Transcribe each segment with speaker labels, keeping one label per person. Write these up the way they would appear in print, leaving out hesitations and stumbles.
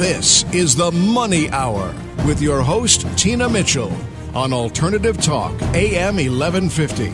Speaker 1: This is the Money Hour with your host, Tina Mitchell, on Alternative Talk, AM 1150.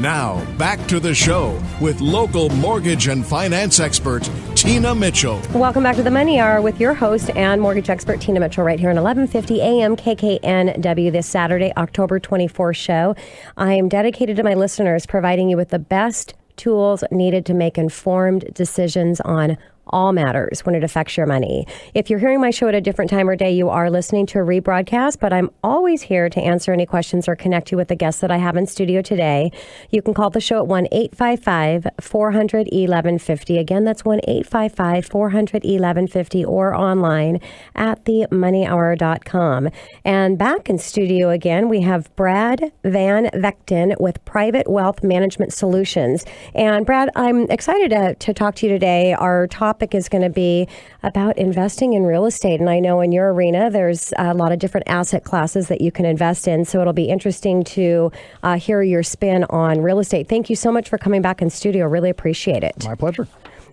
Speaker 1: Now, back to the show with local mortgage and finance expert, Tina Mitchell.
Speaker 2: Welcome back to the Money Hour with your host and mortgage expert, Tina Mitchell, right here on 1150 AM KKNW this Saturday, October 24th show. I am dedicated to my listeners, providing you with the best tools needed to make informed decisions on all matters when it affects your money. If you're hearing my show at a different time or day, you are listening to a rebroadcast, but I'm always here to answer any questions or connect you with the guests that I have in studio today. You can call the show at 1-855-400-1150. Again, that's 1-855-400-1150 or online at themoneyhour.com. And back in studio again, we have Brad VanVechten with Private Wealth Management Solutions. And Brad, I'm excited to talk to you today. Our topic is going to be about investing in real estate. And I know in your arena, there's a lot of different asset classes that you can invest in. So it'll be interesting to hear your spin on real estate. Thank you so much for coming back in studio. Really appreciate it.
Speaker 3: My pleasure.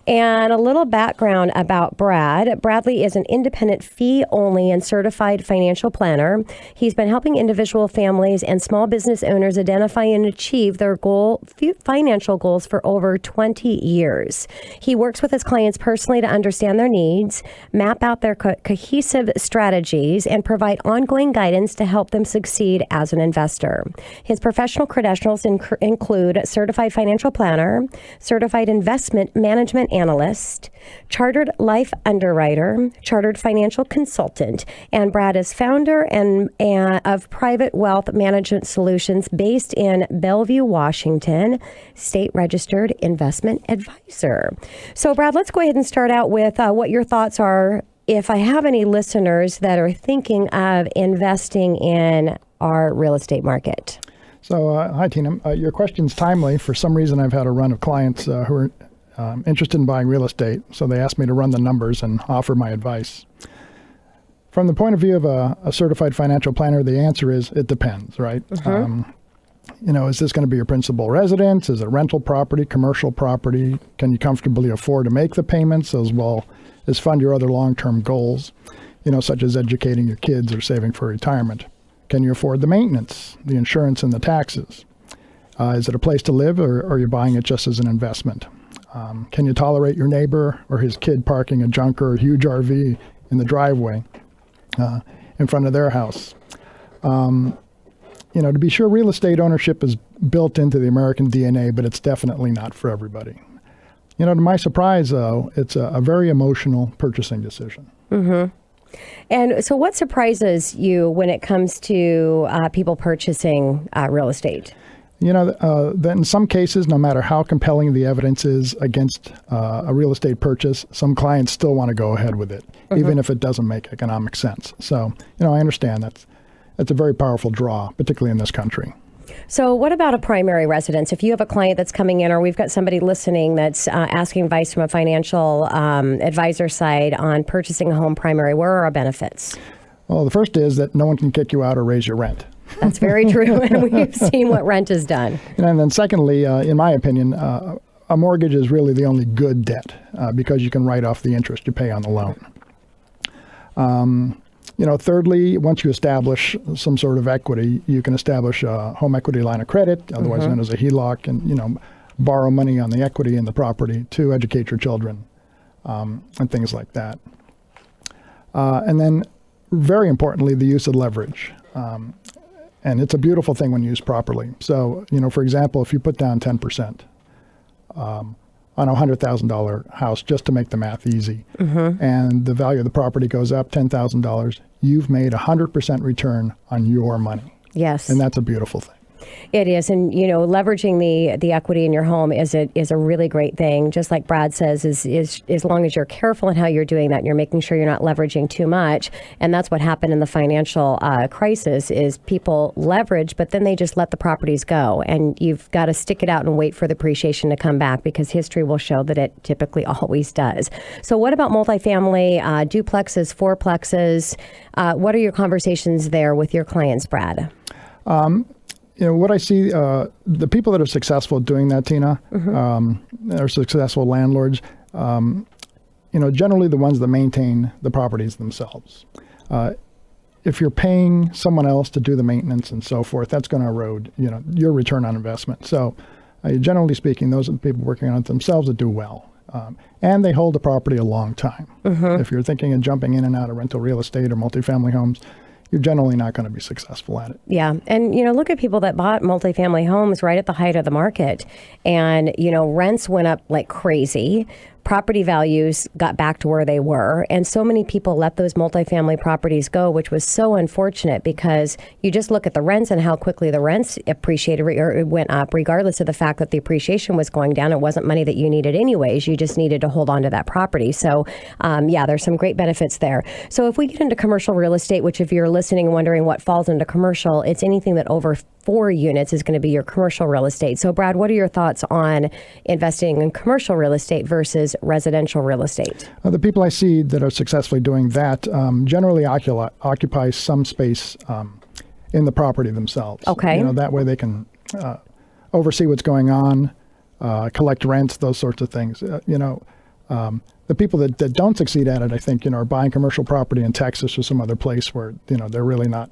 Speaker 2: And a little background about Brad. Bradley is an independent fee-only and certified financial planner. He's been helping individual families and small business owners identify and achieve their financial goals for over 20 years. He works with his clients personally to understand their needs, map out their cohesive strategies, and provide ongoing guidance to help them succeed as an investor. His professional credentials include certified financial planner, certified investment management analyst, chartered life underwriter, chartered financial consultant, and Brad is founder of Private Wealth Management Solutions based in Bellevue, Washington, state registered investment advisor. So Brad, let's go ahead and start out with what your thoughts are if I have any listeners that are thinking of investing in our real estate market.
Speaker 3: So, hi, Tina. Your question's timely. For some reason, I've had a run of clients who are interested in buying real estate, so they asked me to run the numbers and offer my advice. From the point of view of a certified financial planner, the answer is it depends, right? Is this going to be your principal residence? Is it rental property, commercial property? Can you comfortably afford to make the payments as well as fund your other long-term goals, such as educating your kids or saving for retirement? Can you afford the maintenance, the insurance, and the taxes? Is it a place to live, or are you buying it just as an investment? Can you tolerate your neighbor or his kid parking a junker or huge RV in the driveway in front of their house? To be sure, real estate ownership is built into the American DNA, but it's definitely not for everybody. To my surprise, though, it's a very emotional purchasing decision.
Speaker 2: Mm-hmm. And so what surprises you when it comes to people purchasing real estate?
Speaker 3: That in some cases, no matter how compelling the evidence is against a real estate purchase, some clients still want to go ahead with it, even if it doesn't make economic sense. So, I understand that's a very powerful draw, particularly in this country.
Speaker 2: So what about a primary residence? If you have a client that's coming in, or we've got somebody listening that's asking advice from a financial advisor side on purchasing a home primary, where are our benefits?
Speaker 3: Well, the first is that no one can kick you out or raise your rent.
Speaker 2: That's very true, and we've seen what rent has done.
Speaker 3: And then secondly, in my opinion, a mortgage is really the only good debt because you can write off the interest you pay on the loan. Thirdly, once you establish some sort of equity, you can establish a home equity line of credit, otherwise known as a HELOC, and borrow money on the equity in the property to educate your children and things like that. And then, very importantly, the use of leverage. And it's a beautiful thing when used properly. So, for example, if you put down 10% on a $100,000 house, just to make the math easy, and the value of the property goes up $10,000, you've made 100% return on your money.
Speaker 2: Yes.
Speaker 3: And that's a beautiful thing.
Speaker 2: It is. And, leveraging the equity in your home is a really great thing. Just like Brad says, is as long as you're careful in how you're doing that, and you're making sure you're not leveraging too much. And that's what happened in the financial crisis is people leverage, but then they just let the properties go. And you've got to stick it out and wait for the appreciation to come back, because history will show that it typically always does. So what about multifamily, duplexes, fourplexes? What are your conversations there with your clients, Brad?
Speaker 3: What I see, the people that are successful at doing that, Tina, are successful landlords. generally the ones that maintain the properties themselves. If you're paying someone else to do the maintenance and so forth, that's going to erode, your return on investment. So generally speaking, those are the people working on it themselves that do well. And they hold the property a long time. If you're thinking of jumping in and out of rental real estate or multifamily homes, you're generally not going to be successful at it.
Speaker 2: Yeah. And, look at people that bought multifamily homes right at the height of the market. And, rents went up like crazy. Property values got back to where they were. And so many people let those multifamily properties go, which was so unfortunate because you just look at the rents and how quickly the rents appreciated or it went up, regardless of the fact that the appreciation was going down. It wasn't money that you needed anyways. You just needed to hold on to that property. So, there's some great benefits there. So if we get into commercial real estate, which if you're listening and wondering what falls into commercial, it's anything that over 4 units is going to be your commercial real estate. So, Brad, what are your thoughts on investing in commercial real estate versus residential real estate?
Speaker 3: The people I see that are successfully doing that generally occupy some space in the property themselves.
Speaker 2: Okay.
Speaker 3: That way they can oversee what's going on, collect rents, those sorts of things. The people that don't succeed at it, I think, are buying commercial property in Texas or some other place where, they're really not,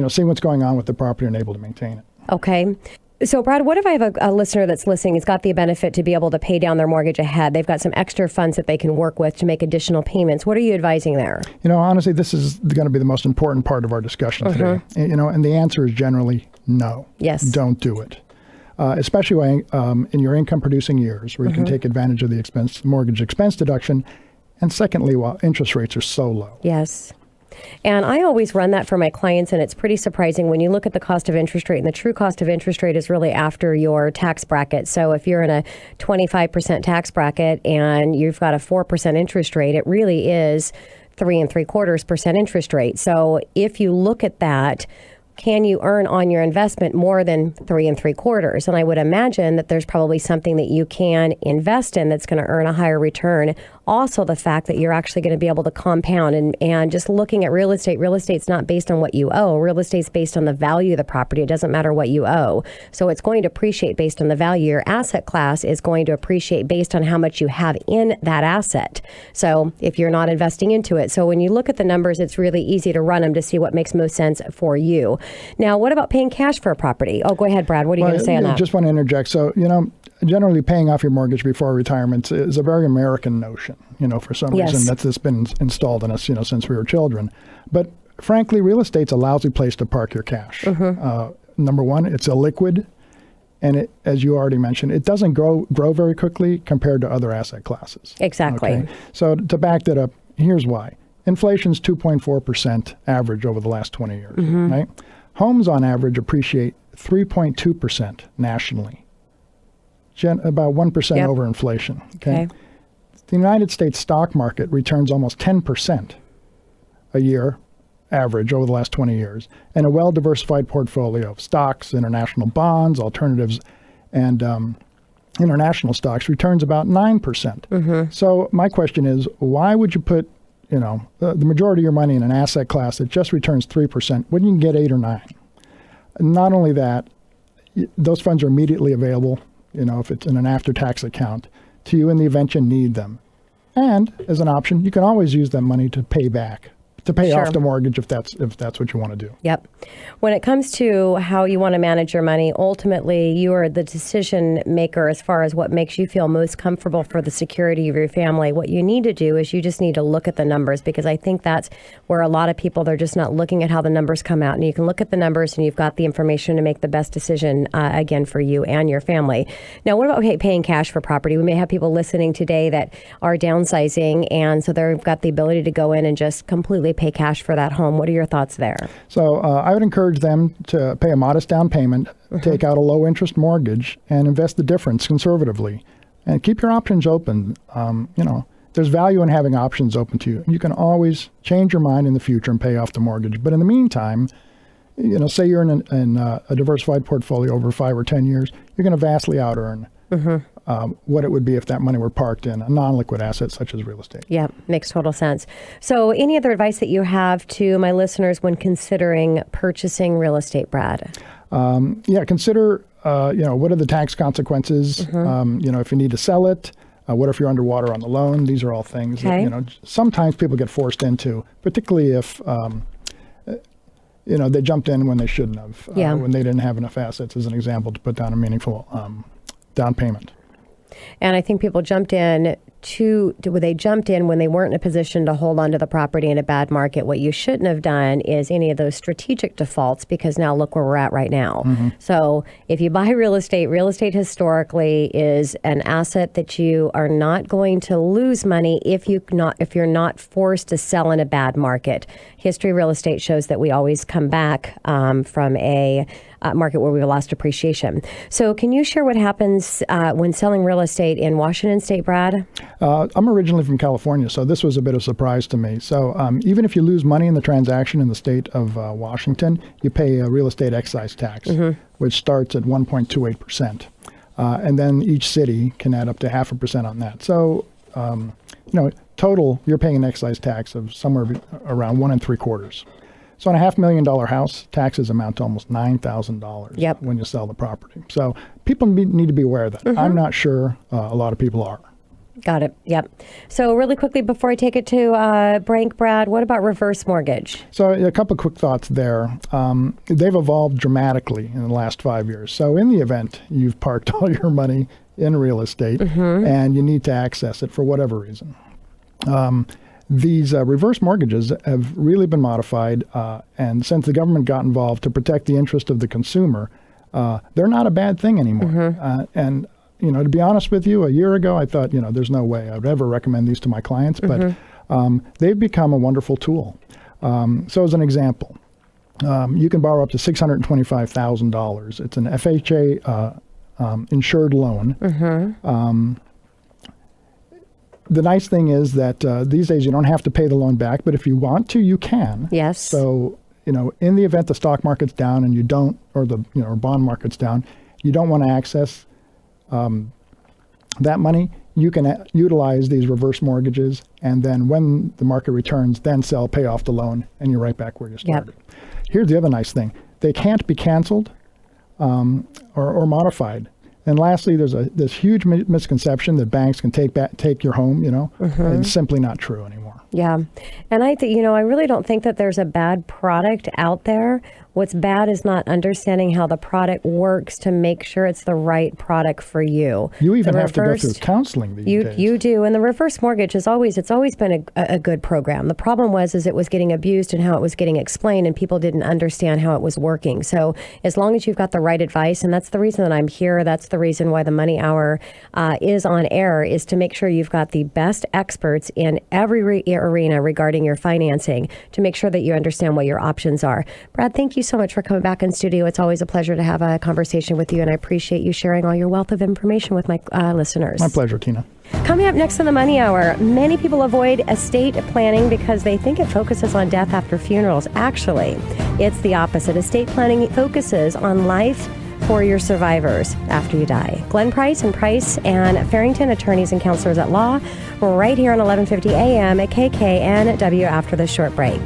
Speaker 3: seeing what's going on with the property and able to maintain it.
Speaker 2: Okay. So, Brad, what if I have a listener that's listening? He's got the benefit to be able to pay down their mortgage ahead. They've got some extra funds that they can work with to make additional payments. What are you advising there?
Speaker 3: Honestly, this is going to be the most important part of our discussion today. And the answer is generally no.
Speaker 2: Yes.
Speaker 3: Don't do it. Especially in your income producing years where you can take advantage of the mortgage expense deduction. And secondly, while interest rates are so low.
Speaker 2: Yes. And I always run that for my clients, and it's pretty surprising when you look at the cost of interest rate, and the true cost of interest rate is really after your tax bracket. So if you're in a 25% tax bracket and you've got a 4% interest rate, it really is 3 3/4% interest rate. So if you look at that, can you earn on your investment more than 3 3/4? And I would imagine that there's probably something that you can invest in that's going to earn a higher return. Also, the fact that you're actually going to be able to compound and just looking at real estate's not based on what you owe. Real estate's based on the value of the property. It doesn't matter what you owe. So it's going to appreciate based on the value. Your asset class is going to appreciate based on how much you have in that asset. So if you're not investing into it. So when you look at the numbers, it's really easy to run them to see what makes most sense for you. Now, what about paying cash for a property? Oh, go ahead, Brad. What are you going to say on that?
Speaker 3: I just want to interject. So, generally paying off your mortgage before retirement is a very American notion, for some reason that's been installed in us, since we were children. But frankly, real estate's a lousy place to park your cash. Number one, it's illiquid. And it, as you already mentioned, it doesn't grow very quickly compared to other asset classes.
Speaker 2: Exactly.
Speaker 3: Okay? So to back that up, here's why. Inflation's 2.4% average over the last 20 years, right? Homes on average appreciate 3.2% nationally, about 1% over inflation. Okay. The United States stock market returns almost 10% a year average over the last 20 years, and a well-diversified portfolio of stocks, international bonds, alternatives, and international stocks returns about 9%. So my question is, why would you put the majority of your money in an asset class that just returns 3% when you can get 8 or 9? Not only that, those funds are immediately available, if it's in an after-tax account, to you in the event you need them. And as an option, you can always use that money to pay off the mortgage if that's what you want to do.
Speaker 2: Yep. When it comes to how you want to manage your money, ultimately you are the decision maker as far as what makes you feel most comfortable for the security of your family. What you need to do is you just need to look at the numbers, because I think that's where a lot of people, they're just not looking at how the numbers come out. And you can look at the numbers and you've got the information to make the best decision, again, for you and your family. Now, what about paying cash for property? We may have people listening today that are downsizing, and so they've got the ability to go in and just completely pay cash for that home. What are your thoughts there?
Speaker 3: So I would encourage them to pay a modest down payment, take out a low interest mortgage, and invest the difference conservatively. And keep your options open. There's value in having options open to you. You can always change your mind in the future and pay off the mortgage. But in the meantime, say you're in a diversified portfolio over 5 or 10 years, you're going to vastly out earn what it would be if that money were parked in a non-liquid asset such as real estate. Yeah,
Speaker 2: makes total sense. So any other advice that you have to my listeners when considering purchasing real estate, Brad?
Speaker 3: Consider, what are the tax consequences? If you need to sell it, What if you're underwater on the loan? These are all things that, sometimes people get forced into, particularly if, they jumped in when they shouldn't have, when they didn't have enough assets, as an example, to put down a meaningful down payment.
Speaker 2: And I think people jumped in when they weren't in a position to hold on to the property in a bad market. What you shouldn't have done is any of those strategic defaults, because now look where we're at right now. Mm-hmm. So if you buy real estate historically is an asset that you are not going to lose money if you're not forced to sell in a bad market. History real estate shows that we always come back from a market where we've lost appreciation. So can you share what happens when selling real estate in Washington State, Brad?
Speaker 3: I'm originally from California, so this was a bit of a surprise to me. So even if you lose money in the transaction in the state of Washington, you pay a real estate excise tax, which starts at 1.28%. And then each city can add up to 0.5% on that. So, total, you're paying an excise tax of somewhere around 1 3/4. So on a $500,000 house, taxes amount to almost $9,000 when you sell the property. So people need to be aware of that. Mm-hmm. I'm not sure a lot of people are.
Speaker 2: Got it. Yep. So really quickly before I take it to break, Brad, what about reverse mortgage?
Speaker 3: So a couple of quick thoughts there. They've evolved dramatically in the last 5 years. So in the event you've parked all your money in real estate and you need to access it for whatever reason, these reverse mortgages have really been modified, and since the government got involved to protect the interest of the consumer, they're not a bad thing anymore. And to be honest with you, a year ago I thought, there's no way I would ever recommend these to my clients, but they've become a wonderful tool. So as an example, you can borrow up to $625,000. It's an FHA insured loan. The nice thing is that these days you don't have to pay the loan back, but if you want to, you can.
Speaker 2: Yes.
Speaker 3: So, in the event the stock market's down and you don't, or the or bond market's down, you don't want to access that money, you can utilize these reverse mortgages, and then when the market returns, then sell, pay off the loan, and you're right back where you started. Yep. Here's the other nice thing. They can't be canceled or modified. And lastly, there's this huge misconception that banks can take your home, It's simply not true anymore.
Speaker 2: Yeah. And I think, I really don't think that there's a bad product out there. What's bad is not understanding how the product works to make sure it's the right product for you.
Speaker 3: You even have to go through counseling these days.
Speaker 2: You do. And the reverse mortgage it's always been a good program. The problem was it was getting abused and how it was getting explained, and people didn't understand how it was working. So as long as you've got the right advice, and that's the reason that I'm here, that's the reason why the Money Hour is on air, is to make sure you've got the best experts in every arena regarding your financing to make sure that you understand what your options are. Brad, thank you so much for coming back in studio. It's always a pleasure to have a conversation with you, and I appreciate you sharing all your wealth of information with my listeners.
Speaker 3: My pleasure, Tina.
Speaker 2: Coming up next on the Money Hour, many people avoid estate planning because they think it focuses on death after funerals. Actually, it's the opposite. Estate planning focuses on life for your survivors after you die. Glenn Price and Farrington, attorneys and counselors at law, right here on 1150 AM at KKNW after this short break.